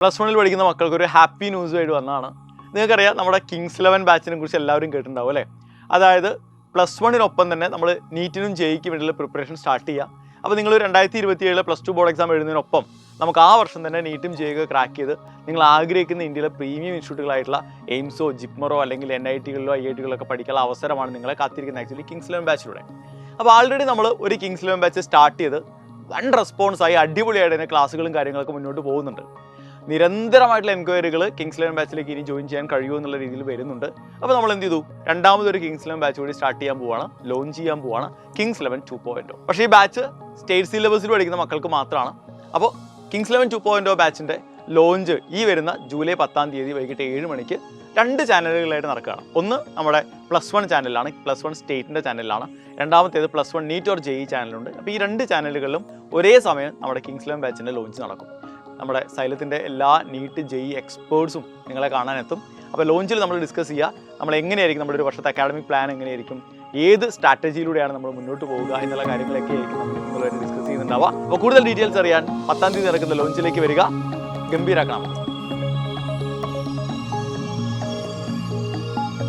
+1 പഠിക്കുന്ന മക്കൾക്ക് ഒരു ഹാപ്പി ന്യൂസുമായിട്ട് വന്നതാണ്. നിങ്ങൾക്കറിയാം നമ്മുടെ കിങ്സ് 11 ബാച്ചിനെ കുറിച്ച് എല്ലാവരും കേട്ടിട്ടുണ്ടാവും അല്ലേ? അതായത് +1 തന്നെ നമ്മൾ നീറ്റിനും ജെയ്ക്കും വേണ്ടിയുള്ള പ്രിപ്പറേഷൻ സ്റ്റാർട്ട് ചെയ്യുക. അപ്പോൾ നിങ്ങൾ 2027 +2 ബോർഡ് എക്സാം എഴുതുന്നതിനൊപ്പം നമുക്ക് ആ വർഷം തന്നെ നീറ്റും ജെയ്ക്കും ക്രാക്ക് ചെയ്ത് നിങ്ങൾ ആഗ്രഹിക്കുന്ന ഇന്ത്യയിലെ പ്രീമിയം ഇൻസ്റ്റിറ്റ്യൂട്ടുകളായിട്ടുള്ള എയിംസോ ജിപ്മറോ അല്ലെങ്കിൽ NIT-കളിലോ IIT-കളിലോ ഒക്കെ പഠിക്കാനുള്ള അവസരമാണ് നിങ്ങളെ കാത്തിരിക്കുന്നത് ആക്ച്വലി കിങ്സ് 11 ബാച്ചിലൂടെ. അപ്പോൾ ആൾറെഡി നമ്മൾ ഒരു കിങ്സ് 11 ബാച്ച് സ്റ്റാർട്ട് ചെയ്ത് വൺ റെസ്പോൺസായി അടിപൊളിയായിട്ട് തന്നെ ക്ലാസ്സുകളും കാര്യങ്ങളൊക്കെ മുന്നോട്ട് പോകുന്നുണ്ട്. നിരന്തരമായിട്ടുള്ള എൻക്വയറികൾ കിങ്സ് 11 ബാച്ചിലേക്ക് ഇനി ജോയിൻ ചെയ്യാൻ കഴിയുമോ എന്നുള്ള രീതിയിൽ വരുന്നുണ്ട്. അപ്പോൾ നമ്മൾ എന്ത് ചെയ്തു, രണ്ടാമതൊരു കിങ്സ് 11 ബാച്ച് കൂടി സ്റ്റാർട്ട് ചെയ്യാൻ പോവാണ്, ലോഞ്ച് ചെയ്യാൻ പോവാണ്, കിങ്സ് 11 2.0. പക്ഷേ ഈ ബാച്ച് സ്റ്റേറ്റ് സിലബസിൽ പഠിക്കുന്ന മക്കൾക്ക് മാത്രമാണ്. അപ്പോൾ കിങ്സ് 11 2.0 ബാച്ചിൻ്റെ ലോഞ്ച് ഈ വരുന്ന ജൂലൈ 10 വൈകിട്ട് 7 മണിക്ക് 2 ചാനലുകളായിട്ട് നടക്കുകയാണ്. ഒന്ന് നമ്മുടെ +1 ചാനലാണ്, +1 സ്റ്റേറ്റിൻ്റെ ചാനലാണ്. രണ്ടാമത്തേത് +1 നീറ്റ് ഓർ JEE ചാനലുണ്ട്. അപ്പോൾ ഈ 2 ചാനലുകളിലും ഒരേ സമയം നമ്മുടെ കിങ്സ് 11 ബാച്ചിൻ്റെ ലോഞ്ച് നടക്കും. നമ്മുടെ സൈലത്തിൻ്റെ എല്ലാ നീറ്റ് JEE എക്സ്പേർട്സും നിങ്ങളെ കാണാനെത്തും. അപ്പോൾ ലോഞ്ചിൽ നമ്മൾ ഡിസ്കസ് ചെയ്യുക, നമ്മൾ എങ്ങനെയായിരിക്കും നമ്മുടെ ഒരു വർഷത്തെ അക്കാഡമിക് പ്ലാൻ എങ്ങനെയായിരിക്കും, ഏത് സ്ട്രാറ്റജിയിലൂടെയാണ് നമ്മൾ മുന്നോട്ട് പോവുക എന്നുള്ള കാര്യങ്ങളൊക്കെ ആയിരിക്കും നമ്മൾ നിങ്ങളുമായിട്ട് ഡിസ്കസ് ചെയ്യുന്നുണ്ടാവുക. അപ്പോൾ കൂടുതൽ ഡീറ്റെയിൽസ് അറിയാൻ 10 നടക്കുന്ന ലോഞ്ചിലേക്ക് വരിക. ഗംഭീരാക്കണം.